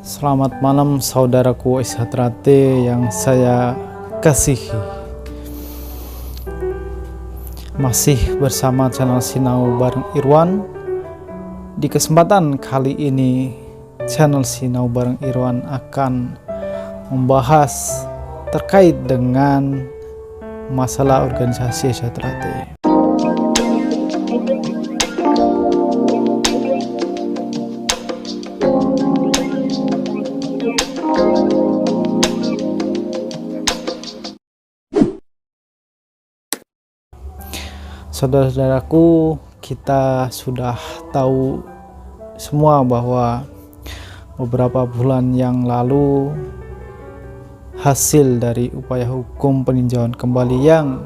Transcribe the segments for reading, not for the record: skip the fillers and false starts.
Selamat malam saudaraku SHTRAT yang saya kasihi. Masih bersama channel Sinau bareng Irwan. Di kesempatan kali ini channel Sinau bareng Irwan akan membahas terkait dengan masalah organisasi SHTRAT. Saudara-saudaraku, kita sudah tahu semua bahwa beberapa bulan yang lalu hasil dari upaya hukum peninjauan kembali yang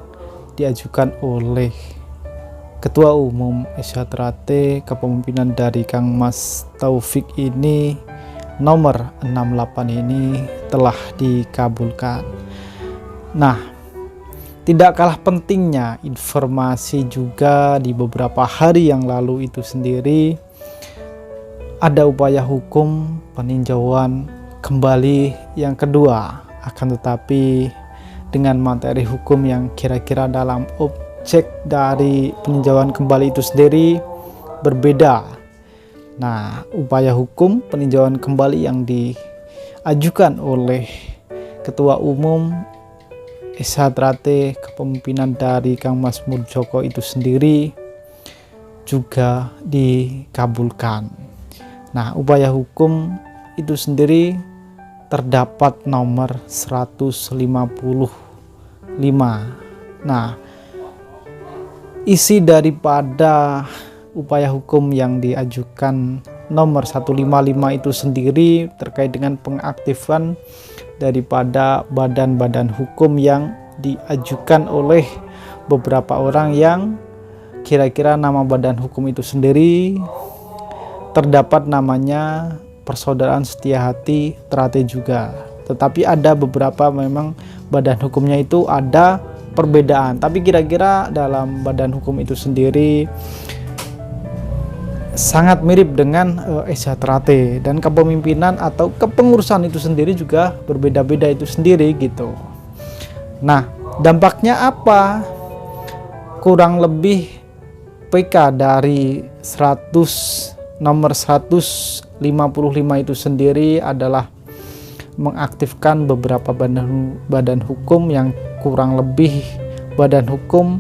diajukan oleh Ketua Umum SHTRAT kepemimpinan dari Kang Mas Taufik ini nomor 68 ini telah dikabulkan. Nah, tidak kalah pentingnya informasi juga di beberapa hari yang lalu itu sendiri ada upaya hukum peninjauan kembali yang kedua, akan tetapi dengan materi hukum yang kira-kira dalam objek dari peninjauan kembali itu sendiri berbeda. Nah, upaya hukum peninjauan kembali yang diajukan oleh Ketua Umum SHTRAT kepemimpinan dari Kang Mas Murdjoko itu sendiri juga dikabulkan. Nah, upaya hukum itu sendiri terdapat nomor 155. Nah, isi daripada upaya hukum yang diajukan nomor 155 itu sendiri terkait dengan pengaktifan daripada badan-badan hukum yang diajukan oleh beberapa orang yang kira-kira nama badan hukum itu sendiri terdapat namanya Persaudaraan Setia Hati Trate juga, tetapi ada beberapa memang badan hukumnya itu ada perbedaan, tapi kira-kira dalam badan hukum itu sendiri sangat mirip dengan SHTRAT, dan kepemimpinan atau kepengurusan itu sendiri juga berbeda-beda itu sendiri gitu. Nah, dampaknya apa? Kurang lebih PK dari nomor 155 itu sendiri adalah mengaktifkan beberapa badan hukum yang kurang lebih badan hukum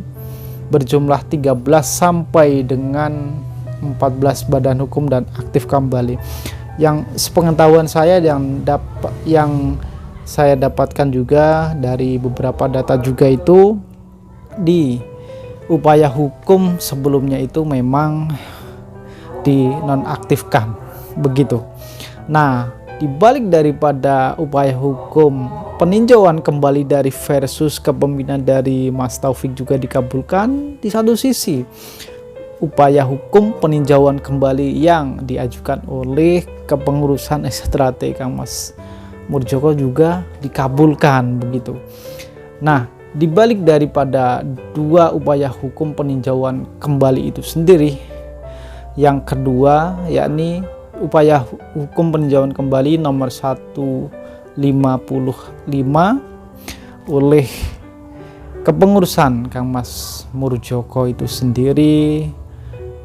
berjumlah 13 sampai dengan 14 badan hukum dan aktif kembali. Yang sepengetahuan saya yang saya dapatkan juga dari beberapa data juga itu di upaya hukum sebelumnya itu memang dinonaktifkan begitu. Nah, dibalik daripada upaya hukum peninjauan kembali dari versus kepemimpinan dari Mas Taufik juga dikabulkan, di satu sisi upaya hukum peninjauan kembali yang diajukan oleh kepengurusan SHTRAT Kang Mas Murdjoko juga dikabulkan begitu. Nah, dibalik daripada dua upaya hukum peninjauan kembali itu sendiri, yang kedua yakni upaya hukum peninjauan kembali nomor 155 oleh kepengurusan Kang Mas Murdjoko itu sendiri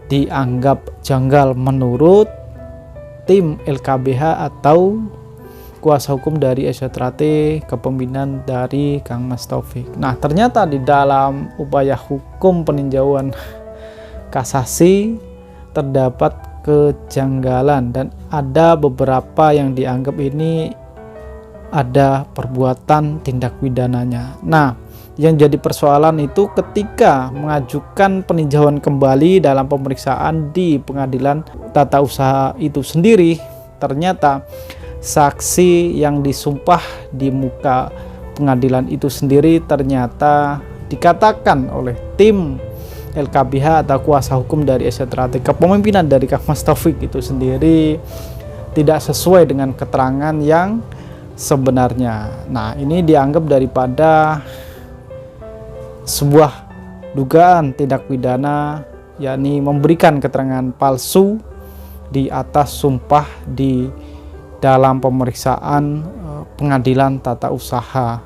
dianggap janggal menurut tim LKBH atau kuasa hukum dari SHTRAT kepemimpinan dari Kang Mas Taufik. Nah, ternyata di dalam upaya hukum peninjauan kasasi terdapat kejanggalan dan ada beberapa yang dianggap ini ada perbuatan tindak pidananya. Nah, yang jadi persoalan itu ketika mengajukan peninjauan kembali dalam pemeriksaan di pengadilan tata usaha itu sendiri, ternyata saksi yang disumpah di muka pengadilan itu sendiri ternyata dikatakan oleh tim LKBH atau kuasa hukum dari SHTRAT kepemimpinan dari Kang Mas Taufik itu sendiri tidak sesuai dengan keterangan yang sebenarnya. Nah, ini dianggap daripada sebuah dugaan tindak pidana, yakni memberikan keterangan palsu di atas sumpah di dalam pemeriksaan pengadilan tata usaha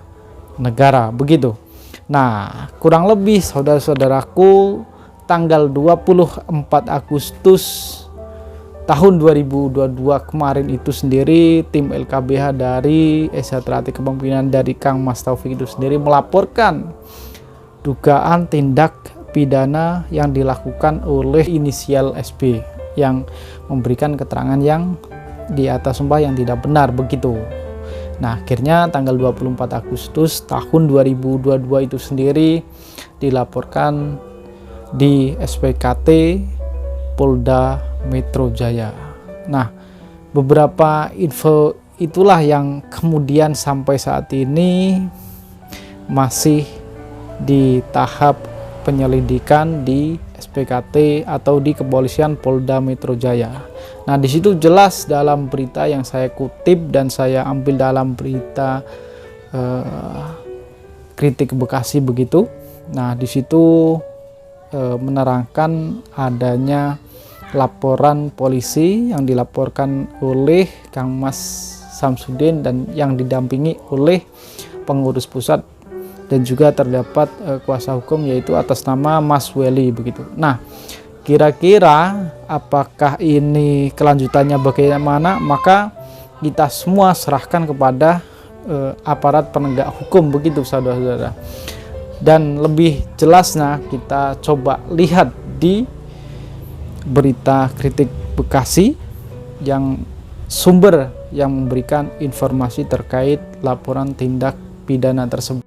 negara begitu. Nah, kurang lebih saudara-saudaraku, tanggal 24 Agustus tahun 2022 kemarin itu sendiri, tim LKBH dari SHTRAT Kepemimpinan dari Kang Mas Taufik itu sendiri melaporkan dugaan tindak pidana yang dilakukan oleh inisial SB yang memberikan keterangan yang di atas sumpah yang tidak benar begitu. Nah, akhirnya tanggal 24 Agustus tahun 2022 itu sendiri dilaporkan di SPKT Polda Metro Jaya. Nah, beberapa info itulah yang kemudian sampai saat ini masih di tahap penyelidikan di SPKT atau di Kepolisian Polda Metro Jaya. Nah, di situ jelas dalam berita yang saya kutip dan saya ambil dalam berita Kritik Bekasi begitu. Nah, di situ menerangkan adanya laporan polisi yang dilaporkan oleh Kang Mas Samsudin dan yang didampingi oleh pengurus pusat dan juga terdapat kuasa hukum yaitu atas nama Mas Weli begitu. Nah, kira-kira apakah ini kelanjutannya bagaimana? Maka kita semua serahkan kepada aparat penegak hukum begitu saudara-saudara. Dan lebih jelasnya kita coba lihat di berita Kritik Bekasi yang sumber yang memberikan informasi terkait laporan tindak pidana tersebut.